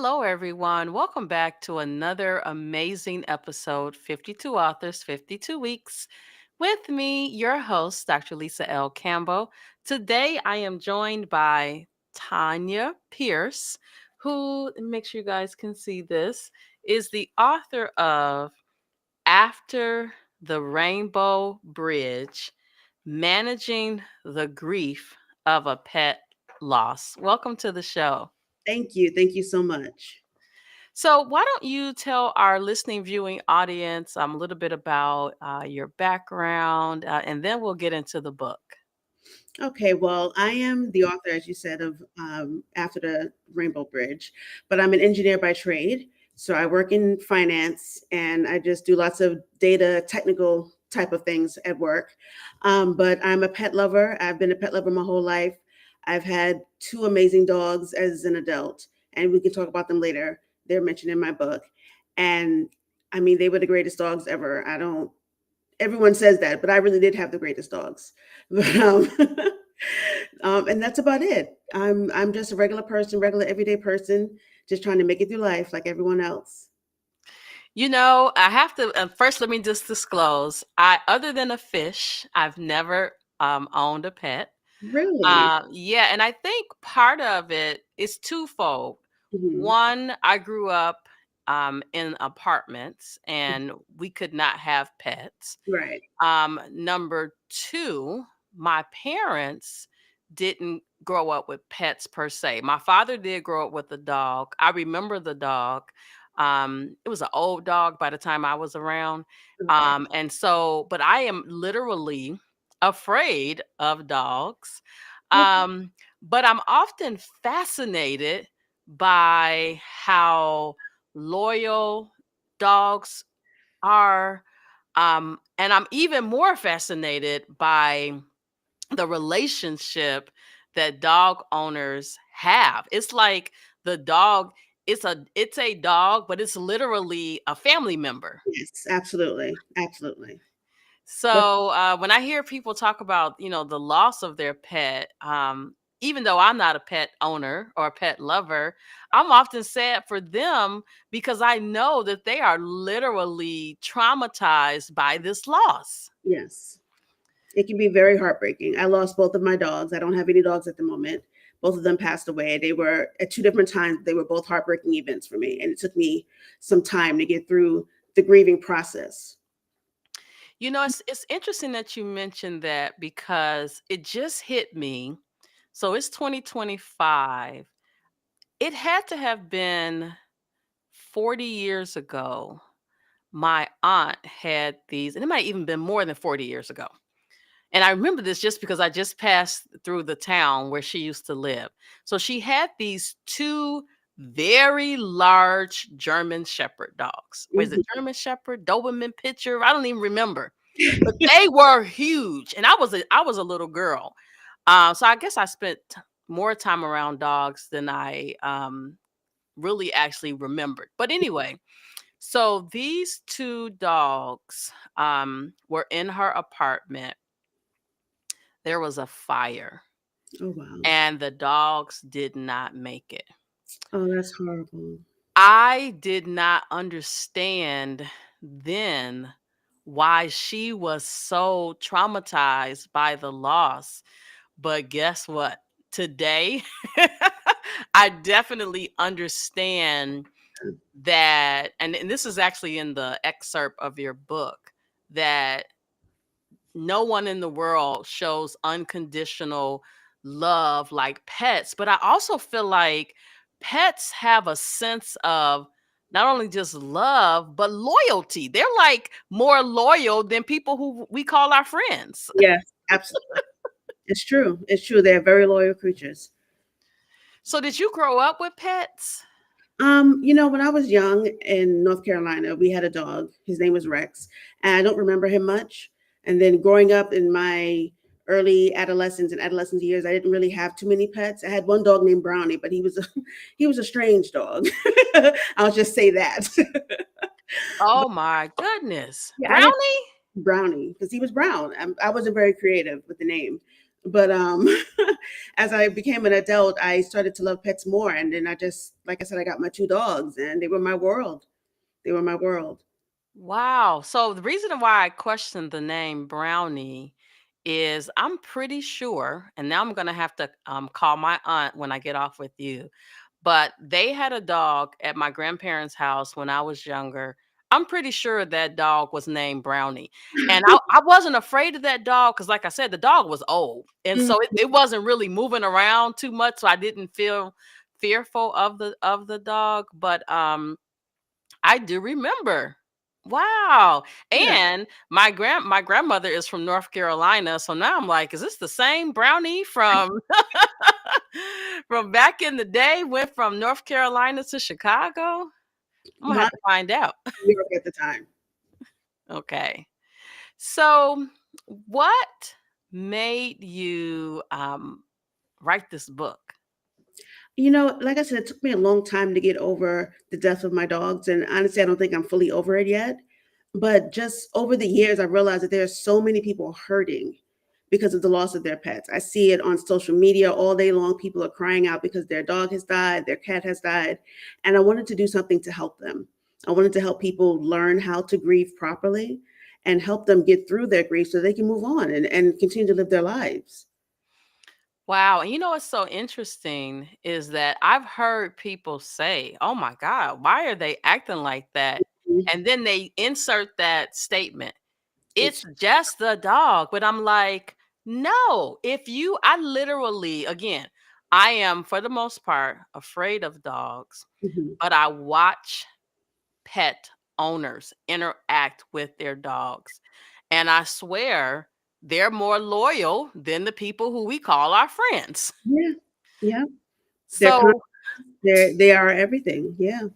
Hello, everyone. Welcome back to another amazing episode 52 Authors, 52 Weeks. With me, your host, Dr. Lisa L. Campbell. Today, I am joined by Tonya Pierce, who, make sure you guys can see this, is the author of After the Rainbow Bridge Managing the Grief of a Pet Loss. Welcome to the show. Thank you. Thank you so much. So, why don't you tell our listening, viewing audience a little bit about your background, and then we'll get into the book. Okay, well, I am the author, as you said, of After the Rainbow Bridge, but I'm an engineer by trade. So I work in finance and I just do lots of data technical type of things at work. But I'm a pet lover. I've been a pet lover my whole life. I've had two amazing dogs as an adult, and we can talk about them later. They're mentioned in my book. And I mean, they were the greatest dogs ever. Everyone says that, but I really did have the greatest dogs. But, and that's about it. I'm just a regular person, regular everyday person, just trying to make it through life like everyone else. You know, I have to first let me just disclose. Other than a fish, I've never owned a pet. Really? Yeah, and I think part of it is twofold. Hmm. One, I grew up in apartments, and we could not have pets. Right. Number two, my parents didn't grow up with pets per se. My father did grow up with a dog. I remember the dog. It was an old dog by the time I was around. Okay. But I am literally afraid of dogs. Okay. But I'm often fascinated by how loyal dogs are, and I'm even more fascinated by the relationship that dog owners have. It's like the dog, it's a dog, but it's literally a family member. Yes, absolutely. Absolutely. But So when I hear people talk about, the loss of their pet, even though I'm not a pet owner or a pet lover, I'm often sad for them because I know that they are literally traumatized by this loss. yes, it can be very heartbreaking. I lost both of my dogs. I don't have any dogs at the moment. Both of them passed away. They were at two different times. They were both heartbreaking events for me. And it took me some time to get through the grieving process. It's interesting that you mentioned that because it just hit me. So it's 2025. It had to have been 40 years ago. My aunt had these, and it might even been more than 40 years ago. And I remember this just because I just passed through the town where she used to live. So she had these two very large German Shepherd dogs. Was it Mhm. German Shepherd, Doberman Pinscher? I don't even remember, but they were huge, and I was a little girl. So I guess I spent more time around dogs than I really actually remembered. But anyway, so these two dogs were in her apartment. There was a fire, Oh, wow. and the dogs did not make it. Oh, that's horrible. I did not understand then why she was so traumatized by the loss. But guess what? Today, I definitely understand that. And this is actually in the excerpt of your book, that no one in the world shows unconditional love like pets. But I also feel like pets have a sense of not only just love, but loyalty. They're like more loyal than people who we call our friends. Yes, absolutely. It's true. It's true. They're very loyal creatures. So, did you grow up with pets? When I was young in North Carolina, we had a dog. His name was Rex, and I don't remember him much. And then growing up in my early adolescence and adolescent years, I didn't really have too many pets. I had one dog named Brownie, but he was a strange dog. I'll just say that. Oh my goodness. Yeah, I didn't Brownie? Brownie because he was brown. I wasn't very creative with the name. But as I became an adult, I started to love pets more. And then I just, like I said, I got my two dogs, and they were my world. They were my world. Wow. So the reason why I questioned the name Brownie is I'm pretty sure, and now I'm going to have to call my aunt when I get off with you, but they had a dog at my grandparents' house when I was younger. I'm pretty sure that dog was named Brownie. And I wasn't afraid of that dog because, like I said, the dog was old. And Mm, so it wasn't really moving around too much. So I didn't feel fearful of the dog. But I do remember. Wow. yeah. And my grandmother is from North Carolina. So now I'm like, is this the same Brownie from from back in the day? Went from North Carolina to Chicago? I'm gonna Mine have to find out. was New York at the time. Okay. So what made you write this book? Like I said, it took me a long time to get over the death of my dogs. And honestly, I don't think I'm fully over it yet. But just over the years, I realized that there are so many people hurting because of the loss of their pets. I see it on social media all day long. People are crying out because their dog has died, their cat has died. And I wanted to do something to help them. I wanted to help people learn how to grieve properly and help them get through their grief so they can move on and continue to live their lives. Wow. And you know what's so interesting is that I've heard people say, oh my God, why are they acting like that? And then they insert that statement, it's It's just the dog. But I'm like, no, I literally, again, I am for the most part afraid of dogs, mhm. but I watch pet owners interact with their dogs. And I swear they're more loyal than the people who we call our friends. Yeah, yeah. They're con- So they are everything. Yeah.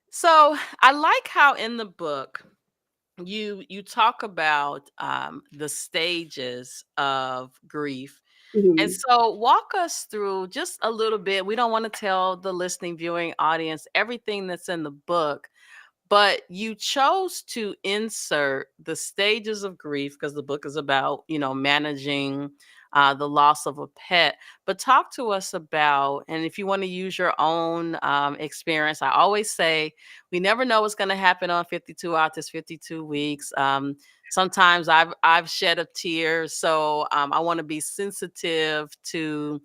so I like how in the book you talk about the stages of grief. And Mhm. so walk us through just a little bit. We don't want to tell the listening viewing audience everything that's in the book, but you chose to insert the stages of grief because the book is about, managing the loss of a pet. But talk to us about, and if you want to use your own experience, I always say we never know what's going to happen on 52 out this 52 weeks. Sometimes I've shed a tear, so I want to be sensitive to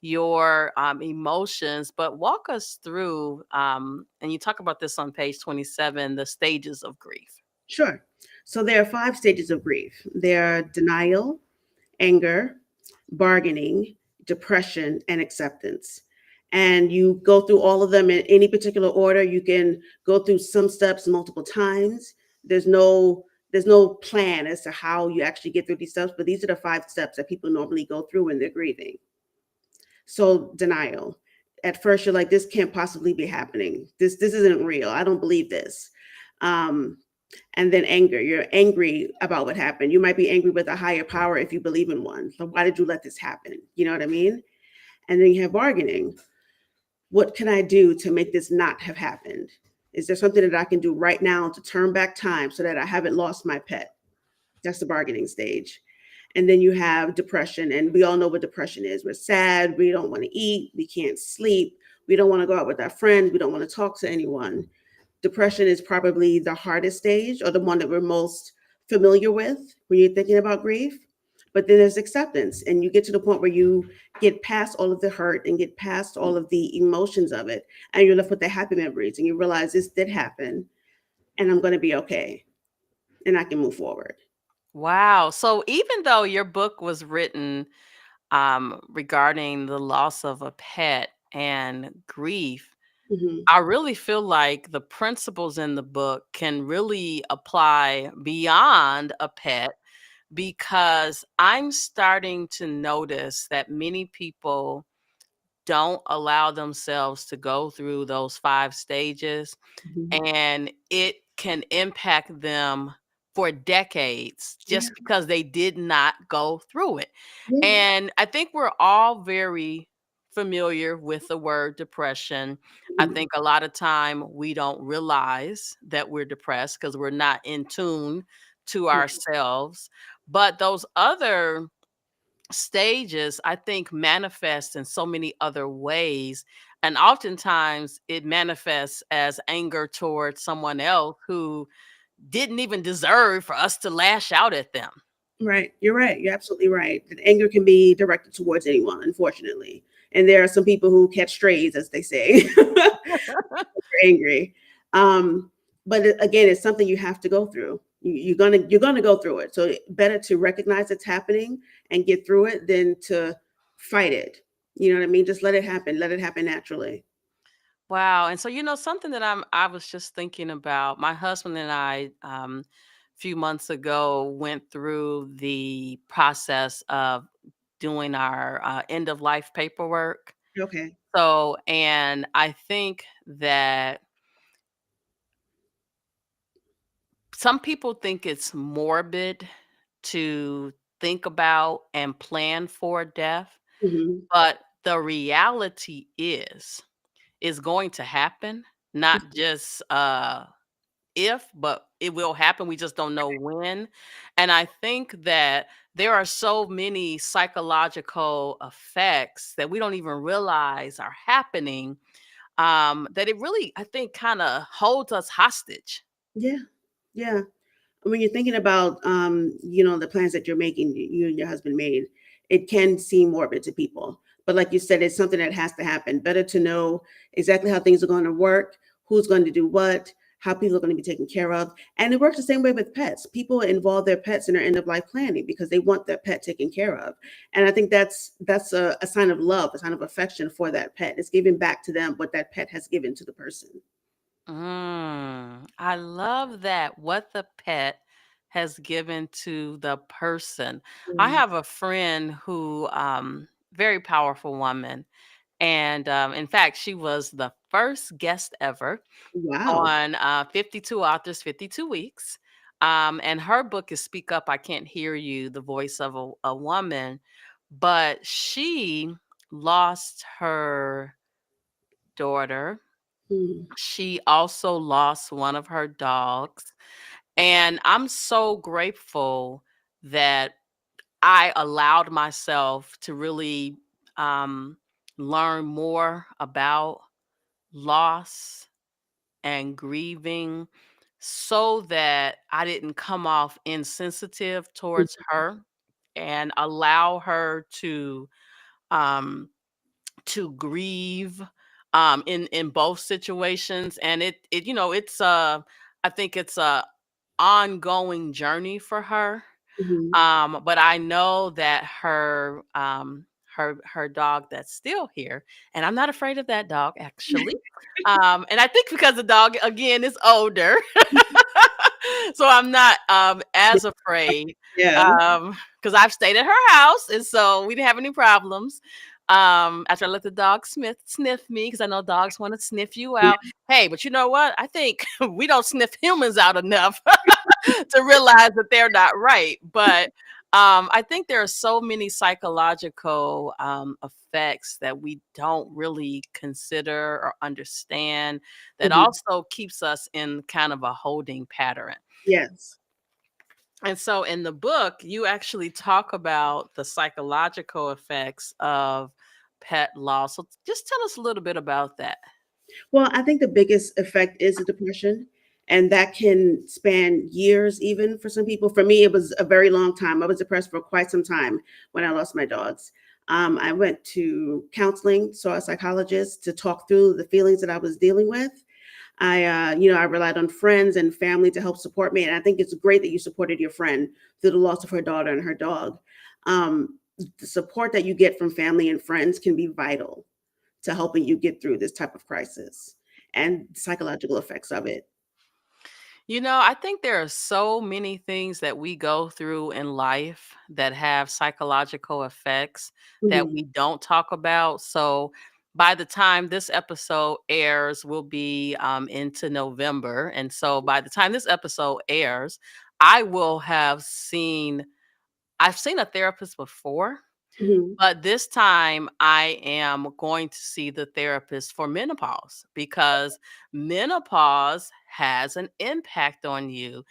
your emotions, but walk us through, and you talk about this on page 27, the stages of grief. Sure. So there are five stages of grief. There are denial, anger, bargaining, depression, and acceptance. And you go through all of them in any particular order. You can go through some steps multiple times. There's no plan as to how you actually get through these steps, but these are the five steps that people normally go through when they're grieving. So denial. At first, you're like, this can't possibly be happening. This isn't real. I don't believe this. Um, and then anger. You're angry about what happened. You might be angry with a higher power if you believe in one. So why did you let this happen? You know what I mean? And then you have bargaining. What can I do to make this not have happened? Is there something that I can do right now to turn back time so that I haven't lost my pet? That's the bargaining stage. And then you have depression, and we all know what depression is. We're sad, we don't want to eat, we can't sleep, we don't want to go out with our friends, we don't want to talk to anyone. Depression is probably the hardest stage or the one that we're most familiar with when you're thinking about grief. But then there's acceptance, and you get to the point where you get past all of the hurt and get past all of the emotions of it, and you're left with the happy memories, and you realize this did happen, and I'm going to be okay, and I can move forward. Wow. So even though your book was written regarding the loss of a pet and grief, Hmm. I really feel like the principles in the book can really apply beyond a pet because I'm starting to notice that many people don't allow themselves to go through those 5 stages, Hmm. and it can impact them for decades Yeah, just because they did not go through it. yeah. And I think we're all very familiar with the word depression. I Mhm. think a lot of time we don't realize that we're depressed because we're not in tune to Yeah. ourselves. But those other stages, I think, manifest in so many other ways. And oftentimes it manifests as anger towards someone else who didn't even deserve for us to lash out at them. Right. You're right. You're absolutely right. That anger can be directed towards anyone, unfortunately. And there are some people who catch strays, as they say, angry. Um, but again, it's something you have to go through. You're gonna go through it. So better to recognize it's happening and get through it than to fight it. You know what I mean? Just let it happen. Let it happen naturally. Wow. And so, something that I was just thinking about, my husband and I, a few months ago, went through the process of doing our end of life paperwork. Okay. So, and I think that some people think it's morbid to think about and plan for death, Hmm. but the reality is going to happen, not just if, but it will happen. We just don't know when. And I think that there are so many psychological effects that we don't even realize are happening, that it really, I think, kind of holds us hostage. Yeah. Yeah. When you're thinking about the plans that you're making, you and your husband made, it can seem morbid to people, but like you said, it's something that has to happen. Better to know exactly how things are going to work, who's going to do what, how people are going to be taken care of. And it works the same way with pets. People involve their pets in their end of life planning because they want their pet taken care of. And I think that's a sign of love, a sign of affection for that pet. It's giving back to them what that pet has given to the person. I love that. What the pet has given to the person. I Yeah. have a friend who, very powerful woman. And in fact, she was the first guest ever Wow. on 52 Authors, 52 Weeks. And her book is Speak Up, I Can't Hear You, the voice of a woman. But she lost her daughter. Mm. She also lost one of her dogs. And I'm so grateful that I allowed myself to really um, learn more about loss and grieving so that I didn't come off insensitive towards her and allow her um, to grieve in both situations. And it's I think it's a ongoing journey for her. Mhm. But I know that her dog that's still here, and I'm not afraid of that dog actually. And I think because the dog again is older, so I'm not as afraid. Yeah. Because I've stayed at her house, and so we didn't have any problems. After I let the dog sniff me, because I know dogs want to sniff you Yeah. out. Hey, but you know what? I think we don't sniff humans out enough to realize that they're not right. But I think there are so many psychological effects that we don't really consider or understand that Mhm. also keeps us in kind of a holding pattern. Yes. And so in the book, you actually talk about the psychological effects of pet loss. So just tell us a little bit about that. Well, I think the biggest effect is the depression, and that can span years even for some people. For me, it was a very long time. I was depressed for quite some time when I lost my dogs. I went to counseling, saw a psychologist to talk through the feelings that I was dealing with. I relied on friends and family to help support me, and I think it's great that you supported your friend through the loss of her daughter and her dog. The support that you get from family and friends can be vital to helping you get through this type of crisis and psychological effects of it. I think there are so many things that we go through in life that have psychological effects that Mhm. we don't talk about. So, by the time this episode airs, we'll be into November. And so, by the time this episode airs, I will have seen, I've seen a therapist before, Mhm. But this time I am going to see the therapist for menopause because menopause has an impact on you.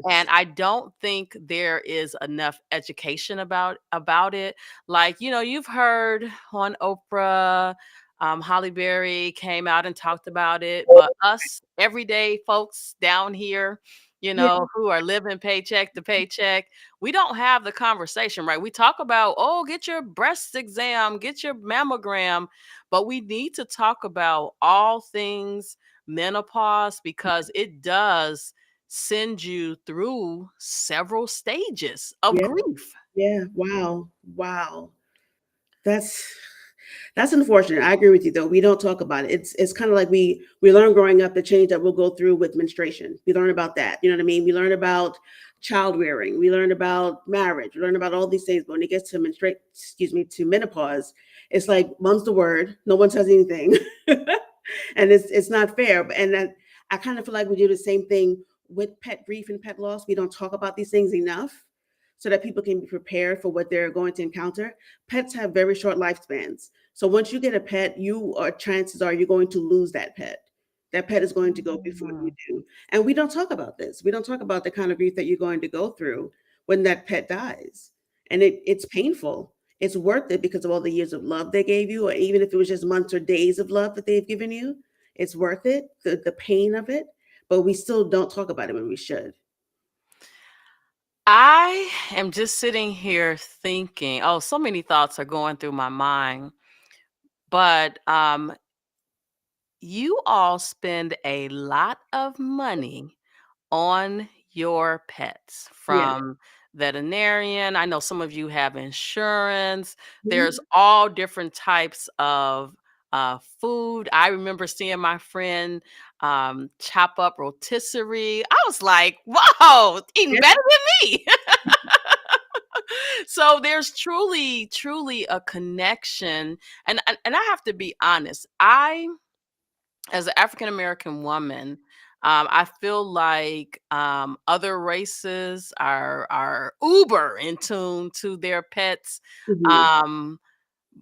And Yes. I don't think there is enough education about it. Like, you've heard on Oprah, Holly Berry came out and talked about it, but us everyday folks down here, Yeah, who are living paycheck to paycheck, we don't have the conversation, right? We talk about, oh, get your breast exam, get your mammogram, but we need to talk about all things menopause because it does send you through several stages of yeah, grief. yeah. Wow, wow. That's that's unfortunate. I agree with you though. We don't talk about it. It's kind of like we learn growing up the change that we'll go through with menstruation. We learn about that. You know what I mean? We learn about child rearing. We learn about marriage. We learn about all these things. But when it gets to menstruate, excuse me, to menopause, it's like mum's the word. No one says anything, and it's not fair. And that I kind of feel like we do the same thing with pet grief and pet loss. We don't talk about these things enough so that people can be prepared for what they're going to encounter. Pets have very short lifespans. So once you get a pet, you are chances are you're going to lose that pet. That pet is going to go before you Mhm. do. And we don't talk about this. We don't talk about the kind of grief that you're going to go through when that pet dies. And it's painful. It's worth it because of all the years of love they gave you, or even if it was just months or days of love that they've given you, it's worth it, the pain of it. But we still don't talk about it when we should. I am just sitting here thinking, oh, so many thoughts are going through my mind. But you all spend a lot of money on your pets, Yeah. from veterinarian. I know some of you have insurance. There's Mhm. all different types of food. I remember seeing my friend chop up rotisserie. I was like, whoa, eating Yeah. better than me. So there's truly, truly a connection. And I have to be honest. As an African American woman, I feel like other races are uber in tune to their pets. Mhm. Um,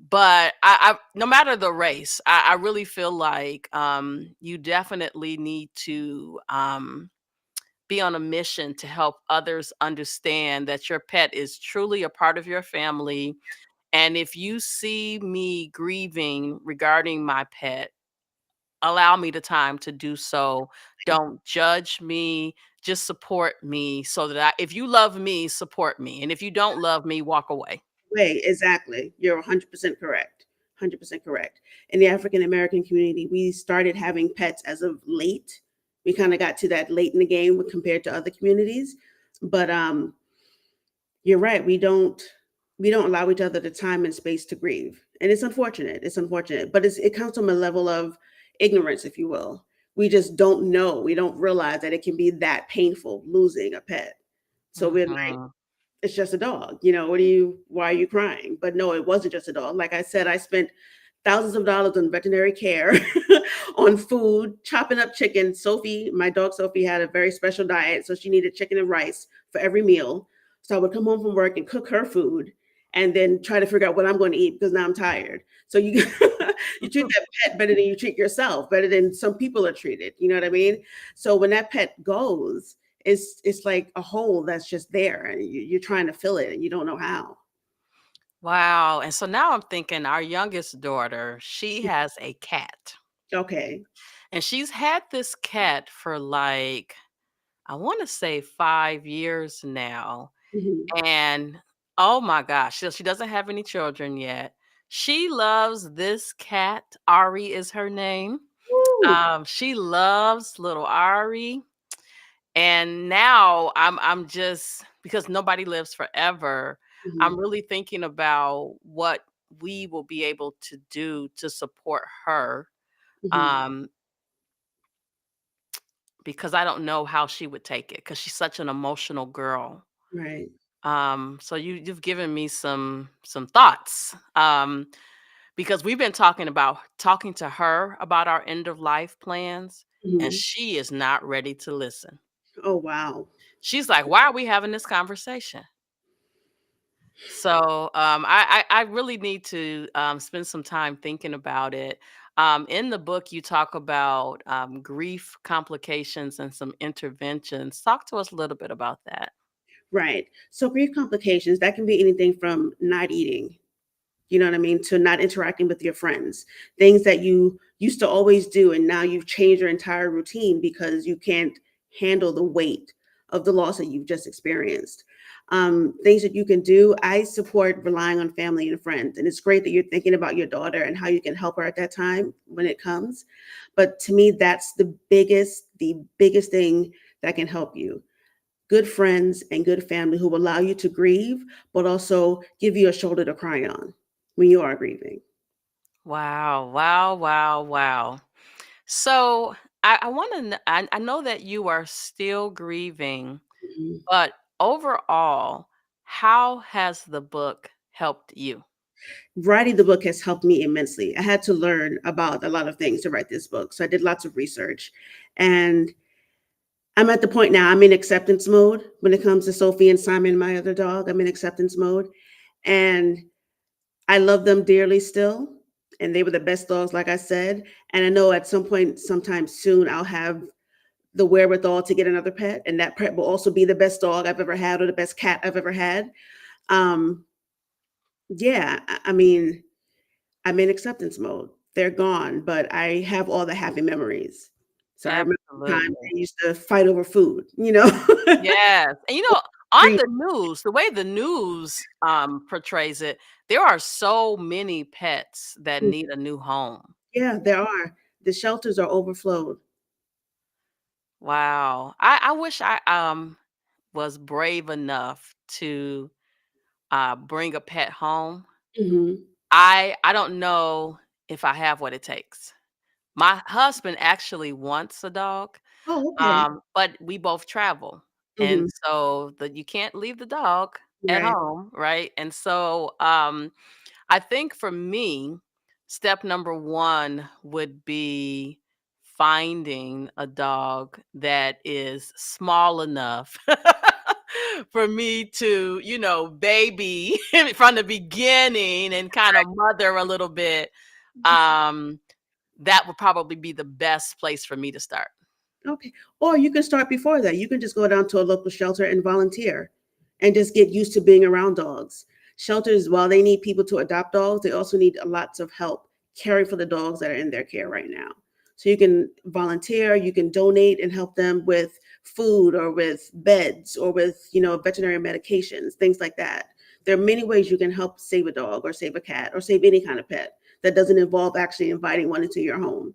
but I no matter the race, I really feel like you definitely need to be on a mission to help others understand that your pet is truly a part of your family. And if you see me grieving regarding my pet, allow me the time to do so. Don't judge me, just support me so that if you love me, support me. And if you don't love me, walk away. Way, exactly. You're 100% correct. 100% correct. In the African American community, we started having pets as of late. We kind of got to that late in the game compared to other communities. But you're right. We don't allow each other the time and space to grieve, and it's unfortunate. It's unfortunate, but it comes from a level of ignorance, if you will. We just don't know. We don't realize that it can be that painful losing a pet. So we're like, Mhm. it's just a dog. Why are you crying? But no, it wasn't just a dog. Like I said, I spent thousands of dollars on veterinary care, on food, chopping up chicken. Sophie, my dog Sophie, had a very special diet. So she needed chicken and rice for every meal. So I would come home from work and cook her food and then try to figure out what I'm going to eat because now I'm tired. So you you treat that pet better than you treat yourself, better than some people are treated. You know what I mean? So when that pet goes, it's like a hole that's just there, and you're trying to fill it, and you don't know how. Wow. And so now I'm thinking our youngest daughter, she has a cat. Okay. And she's had this cat for like, I want to say 5 years now. Mhm. And oh my gosh, she doesn't have any children yet. She loves this cat. Ari is her name. Woo. She loves little Ari. And now I'm just, because nobody lives forever, I'm Mhm. really thinking about what we will be able to do to support her. Mhm. Um, because I don't know how she would take it because she's such an emotional girl. Right. So you've given me some thoughts. Because we've been talking to her about our end of life plans, and Mhm. she is not ready to listen. Oh, wow. She's like, "Why are we having this conversation?" So I really need to spend some time thinking about it. In the book, you talk about grief complications and some interventions. Talk to us a little bit about that. Right. So grief complications, that can be anything from not eating, you know what I mean, to not interacting with your friends. Things that you used to always do and now you've changed your entire routine because you can't handle the weight of the loss that you've just experienced. Things that you can do. I support relying on family and friends. And it's great that you're thinking about your daughter and how you can help her at that time when it comes. But to me, that's the biggest thing that can help you. Good friends and good family who will allow you to grieve, but also give you a shoulder to cry on when you are grieving. Wow, wow, wow, wow. So I want to, I know that you are still grieving, Mhm. but overall, how has the book helped you? Writing the book has helped me immensely. I had to learn about a lot of things to write this book. So I did lots of research. And I'm at the point now, I'm in acceptance mode when it comes to Sophie and Simon, my other dog. I'm in acceptance mode. And I love them dearly still. And they were the best dogs, like I said. And I know at some point, sometime soon, I'll have the wherewithal to get another pet. And that pet will also be the best dog I've ever had or the best cat I've ever had. Um, yeah, I mean, I'm in acceptance mode. They're gone, but I have all the happy memories. So I remember the time Absolutely. they used to fight over food, you know? Yes. And on the news, the way the news portrays it, there are so many pets that need a new home. Yeah, there are. The shelters are overflowed. Wow. I wish I was brave enough to bring a pet home. Mhm. I don't know if I have what it takes. My husband actually wants a dog, Oh, okay. but we both travel, and Mhm. so you can't leave the dog at Right. home, right? And so I think for me, step number one would be finding a dog that is small enough for me to, baby from the beginning and kind of mother a little bit. Um, that would probably be the best place for me to start. Okay. Or you can start before that. You can just go down to a local shelter and volunteer and just get used to being around dogs. Shelters, while they need people to adopt dogs, they also need lots of help caring for the dogs that are in their care right now. So you can volunteer, you can donate and help them with food or with beds or with, veterinary medications, things like that. There are many ways you can help save a dog or save a cat or save any kind of pet that doesn't involve actually inviting one into your home.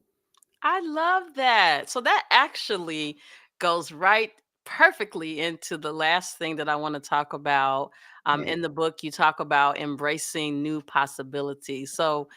I love that. So that actually goes right perfectly into the last thing that I want to talk about. Okay. In the book, you talk about embracing new possibilities. So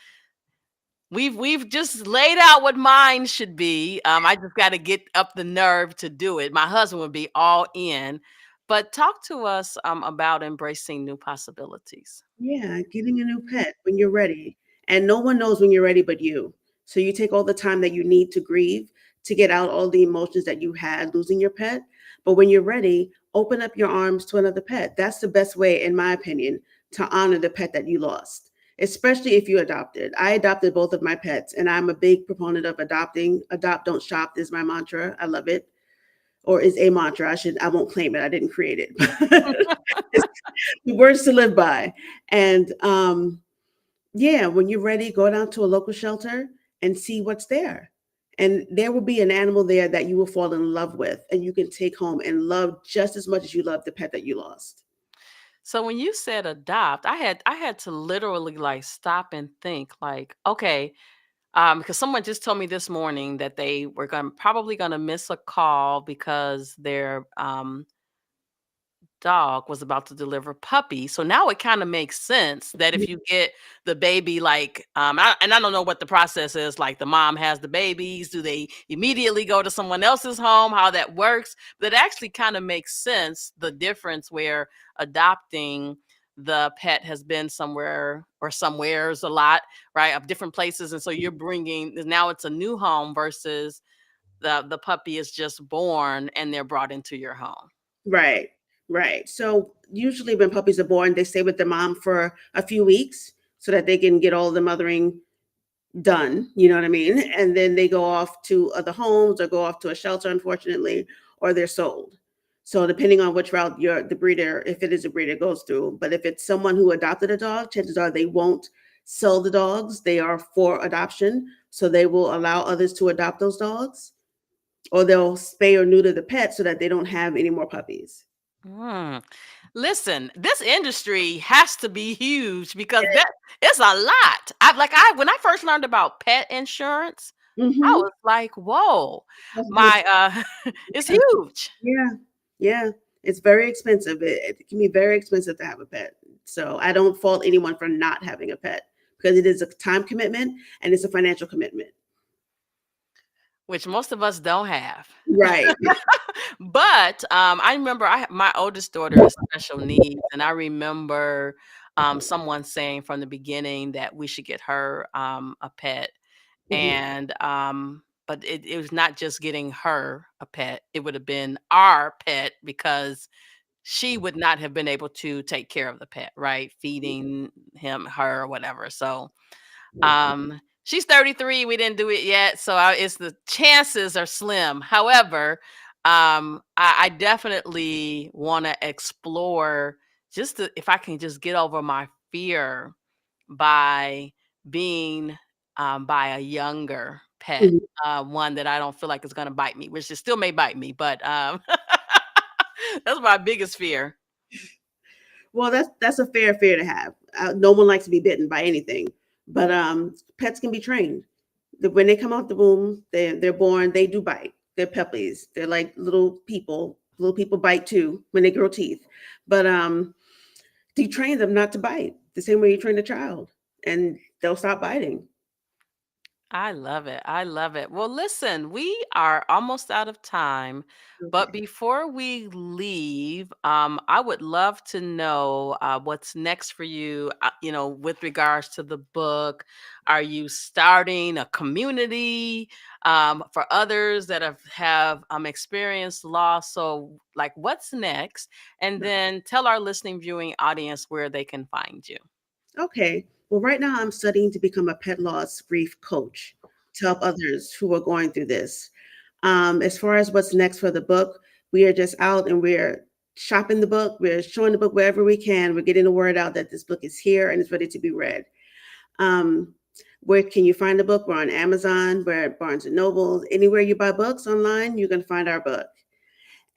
we've just laid out what mine should be. I just got to get up the nerve to do it. My husband would be all in. But talk to us about embracing new possibilities. Yeah, getting a new pet when you're ready. And no one knows when you're ready but you. So you take all the time that you need to grieve, to get out all the emotions that you had losing your pet. But when you're ready, open up your arms to another pet. That's the best way, in my opinion, to honor the pet that you lost, especially if you adopted. I adopted both of my pets, and I'm a big proponent of adopting. Adopt, don't shop is my mantra. I love it. Or is a mantra. I won't claim it. I didn't create it. It's the words to live by. And yeah, when you're ready, go down to a local shelter and see what's there. And there will be an animal there that you will fall in love with and you can take home and love just as much as you love the pet that you lost. So when you said adopt, I had to literally like stop and think like, okay, because someone just told me this morning that they were probably gonna miss a call because their dog was about to deliver puppy. So now it kind of makes sense that if you get the baby, like, and I don't know what the process is, like the mom has the babies, do they immediately go to someone else's home, how that works? But it actually kind of makes sense, the difference where adopting the pet has been somewhere or somewheres a lot, right, of different places. And so you're bringing, now it's a new home versus the puppy is just born and they're brought into your home. Right. Right. So usually when puppies are born, they stay with their mom for a few weeks so that they can get all the mothering done, you know what I mean? And then they go off to other homes or go off to a shelter, unfortunately, or they're sold. So depending on which route the breeder, if it is a breeder, goes through. But if it's someone who adopted a dog, chances are they won't sell the dogs. They are for adoption. So they will allow others to adopt those dogs, or they'll spay or neuter the pet so that they don't have any more puppies. Mm. Listen, this industry has to be huge because that it's a lot. I when I first learned about pet insurance, I Mm-hmm. was like, "Whoa." That's an My it's huge. Yeah, yeah. It's very expensive. It can be very expensive to have a pet. So I don't fault anyone for not having a pet because it is a time commitment and it's a financial commitment. Which most of us don't have. Right. But, I remember my oldest daughter is special needs, and I remember, someone saying from the beginning that we should get her, a pet, Mhm. and, but it was not just getting her a pet, it would have been our pet because she would not have been able to take care of the pet, right? Feeding him, her, or whatever, so she's 33. We didn't do it yet, so it's the chances are slim. However, I definitely want to explore if I can just get over my fear by being by a younger pet, Mhm. one that I don't feel like is going to bite me, which it still may bite me, but that's my biggest fear. Well, that's a fair fear to have. No one likes to be bitten by anything, but pets can be trained. When they come out the womb, they're born. They do bite. They're puppies. They're like little people. Little people bite too when they grow teeth. But you train them not to bite the same way you train a child, and they'll stop biting. I love it. I love it. Well, listen, we are almost out of time, but Okay. before we leave, I would love to know what's next for you. With regards to the book, are you starting a community for others that have experienced loss? So, like, what's next? And then tell our listening, viewing audience where they can find you. Okay. Well, right now I'm studying to become a pet loss grief coach to help others who are going through this. As far as what's next for the book, we are just out and we're shopping the book. We're showing the book wherever we can. We're getting the word out that this book is here and it's ready to be read. Um, where can you find the book? We're on Amazon, we're at Barnes and Noble. Anywhere you buy books online, you can find our book.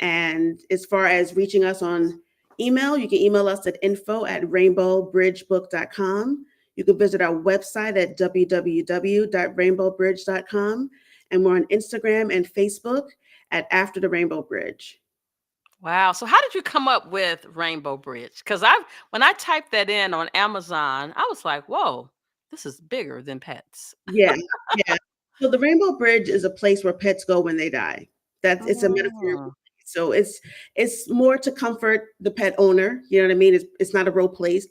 And as far as reaching us on email, you can email us at info@rainbowbridgebook.com. You can visit our website at www.rainbowbridge.com. And we're on Instagram and Facebook at After the Rainbow Bridge. Wow. So how did you come up with Rainbow Bridge? Because when I typed that in on Amazon, I was like, whoa, this is bigger than pets. Yeah, yeah. So the Rainbow Bridge is a place where pets go when they die. It's a metaphorical Mm. place. So it's more to comfort the pet owner. You know what I mean? It's not a real place,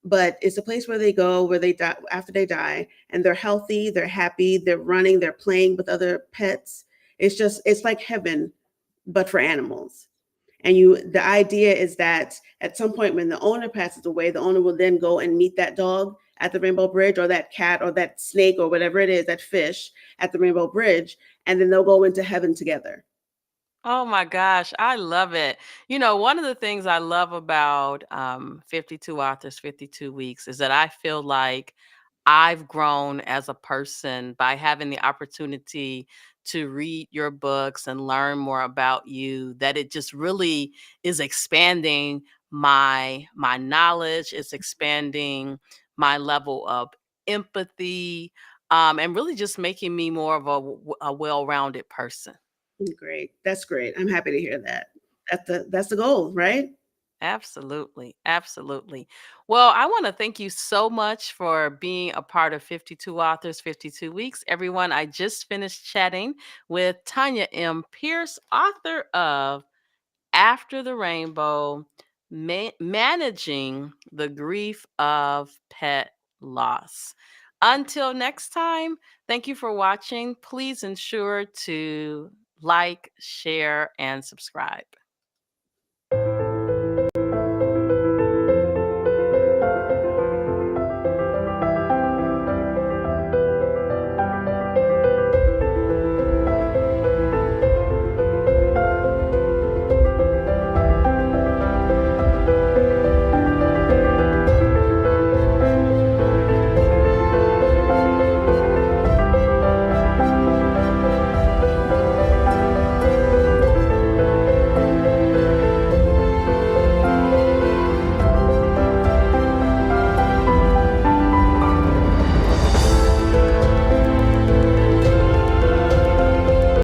but it's a place where they go where they die after they die, and they're healthy, they're happy, they're running, they're playing with other pets. It's like heaven, but for animals. And the idea is that at some point when the owner passes away, the owner will then go and meet that dog at the Rainbow Bridge, or that cat or that snake or whatever it is, that fish at the Rainbow Bridge, and then they'll go into heaven together. Oh my gosh, I love it. One of the things I love about 52 Authors, 52 Weeks is that I feel like I've grown as a person by having the opportunity to read your books and learn more about you, that it just really is expanding my knowledge, it's expanding my level of empathy, and really just making me more of a well-rounded person. Great. That's great. I'm happy to hear that. That's the goal, right? Absolutely. Absolutely. Well, I want to thank you so much for being a part of 52 Authors, 52 Weeks. Everyone, I just finished chatting with Tonya M. Pierce, author of After the Rainbow, Managing the Grief of Pet Loss. Until next time, thank you for watching. Please ensure to like, share, and subscribe.